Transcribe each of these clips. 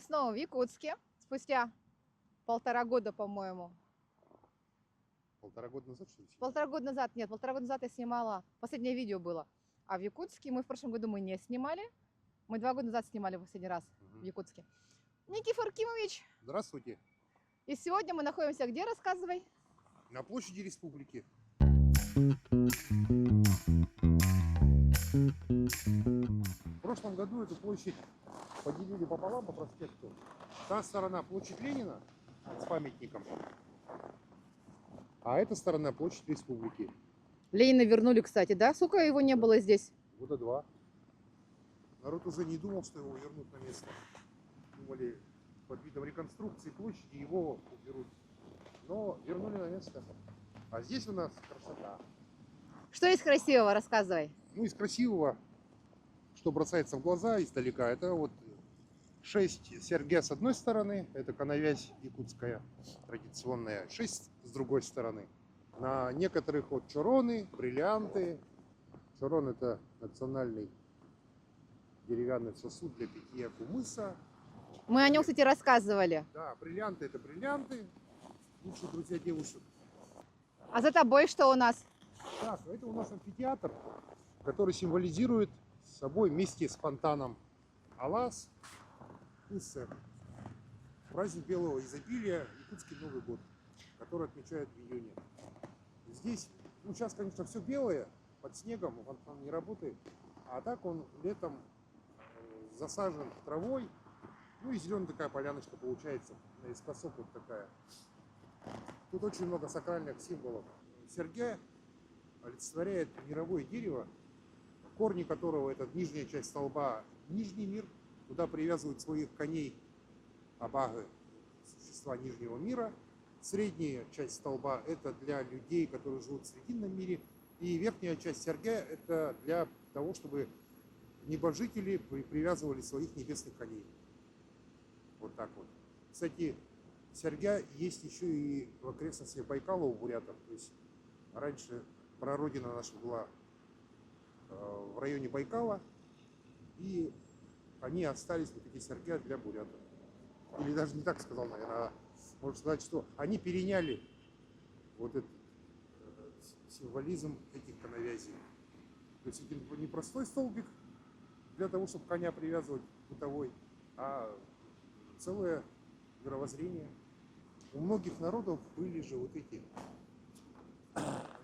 мы снова в Якутске. Спустя 1,5 года, по-моему. 1,5 года назад, что ли? 1,5 года назад, нет, 1,5 года назад я снимала, последнее видео было. А в Якутске мы в прошлом году не снимали. Мы 2 года назад снимали в последний раз в Якутске. Никифор Кимович. Здравствуйте. И сегодня мы находимся где, рассказывай? На площади Республики. В прошлом году эту площадь поделили пополам по проспекту. Та сторона площадь Ленина с памятником, а эта сторона площадь Республики. Ленина вернули, кстати, да? Сколько его не было здесь? Года 2. Народ уже не думал, что его вернут на место. Думали, под видом реконструкции площади его уберут. Но вернули на место. А здесь у нас красота. Что есть красивого, рассказывай. Ну, из красивого, что бросается в глаза издалека, это вот 6 серьге с одной стороны, это коновязь якутская традиционная, 6 с другой стороны. На некоторых вот чороны, бриллианты. Чорон — это национальный деревянный сосуд для питья кумыса. Мы о нем, кстати, рассказывали. Да, бриллианты — это бриллианты, лучшие друзья девушек. А за тобой что у нас? Так, это у нас амфитеатр, который символизирует собой вместе с фонтаном Алас, Уссер, праздник белого изобилия, якутский Новый год, который отмечают в июне. Здесь, ну сейчас, конечно, все белое, под снегом, фонтан не работает, а так он летом засажен травой, ну и зеленая такая поляночка получается, наискосок вот такая. Тут очень много сакральных символов. Серьге олицетворяет мировое дерево, корни которого — это нижняя часть столба, нижний мир, туда привязывают своих коней абагы, существа нижнего мира. Средняя часть столба — это для людей, которые живут в срединном мире, и верхняя часть серьге — это для того, чтобы небожители привязывали своих небесных коней. Вот так вот. Кстати, серьга есть еще и в окрестностях Байкала у бурятов. То есть раньше прародина наша была в районе Байкала, и они остались, вот эти серьги, для бурятов. Или даже не так сказал, наверное, а можно сказать, что они переняли вот этот символизм этих коновязей. То есть это не простой столбик для того, чтобы коня привязывать бытовой, а целое мировоззрение. У многих народов были же вот эти...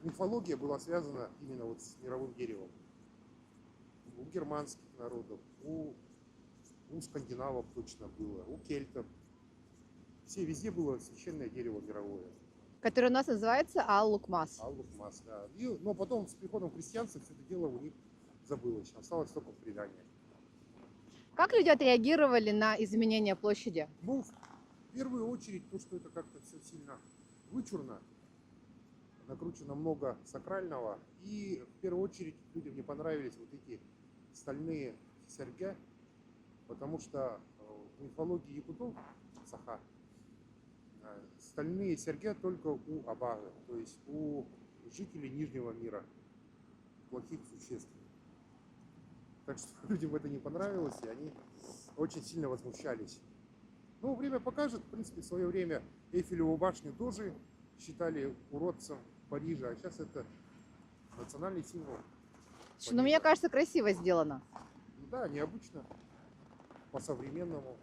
Мифология была связана именно вот с мировым деревом. У германских народов, у скандинавов точно было, у кельтов. Все, везде было священное дерево мировое. Которое у нас называется Аллукмас. Аллукмас, да. Но потом с приходом христианства все это дело у них забылось. Осталось только в предании. Как люди отреагировали на изменение площади? Ну, в первую очередь, то, что это как-то все сильно вычурно, накручено много сакрального. И в первую очередь людям не понравились вот эти стальные серьги, потому что в мифологии якутов, саха, стальные серьги только у абага, то есть у жителей Нижнего мира, плохих существ. Так что людям это не понравилось, и они очень сильно возмущались. Ну, время покажет. В принципе, в свое время Эйфелеву башню тоже считали уродцем Парижа, а сейчас это национальный символ. Ну, мне кажется, красиво сделано. Да, необычно, по-современному.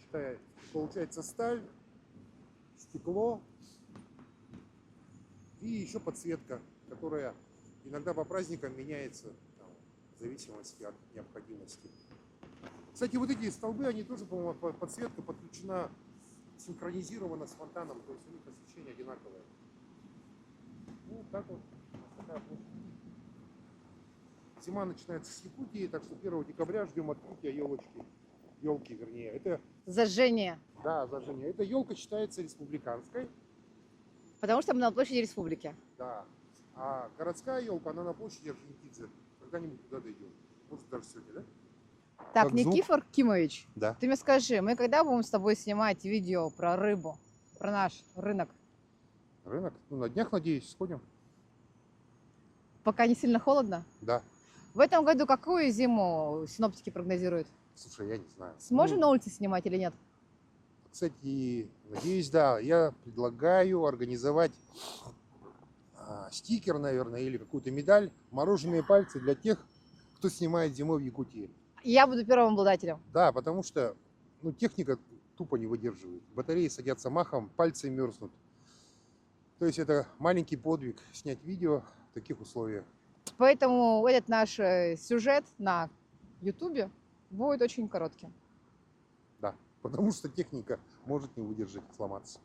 Считая, получается сталь, стекло и еще подсветка, которая иногда по праздникам меняется там, в зависимости от необходимости. Кстати, вот эти столбы, они тоже, по-моему, подсветка подключена, синхронизирована с фонтаном, то есть у них освещение одинаковое. Ну, так вот, такая площадь. Зима начинается с Якутии, так что 1 декабря ждем открытия елки, вернее. Это Зажжение. Да, зажжение. Эта елка считается республиканской. Потому что мы на площади Республики. Да. А городская елка, она на площади Орджоникидзе. Когда-нибудь туда дойдем. Может, даже сегодня, да? Так, Как Никифор звук? Кимович, Да. ты мне скажи, мы когда будем с тобой снимать видео про рыбу, про наш рынок? Рынок? Ну, на днях, надеюсь, сходим. Пока не сильно холодно? Да. В этом году какую зиму синоптики прогнозируют? Слушай, я не знаю. Сможем Ну, на улице снимать или нет? кстати, надеюсь, да. Я предлагаю организовать стикер, наверное, или какую-то медаль «Мороженые пальцы» для тех, кто снимает зимой в Якутии. Я буду первым обладателем. Да, потому что техника тупо не выдерживает. Батареи садятся махом, пальцы мерзнут. То есть это маленький подвиг снять видео в таких условиях. Поэтому этот наш сюжет на YouTube будет очень коротким. Да, потому что техника может не выдержать, сломаться.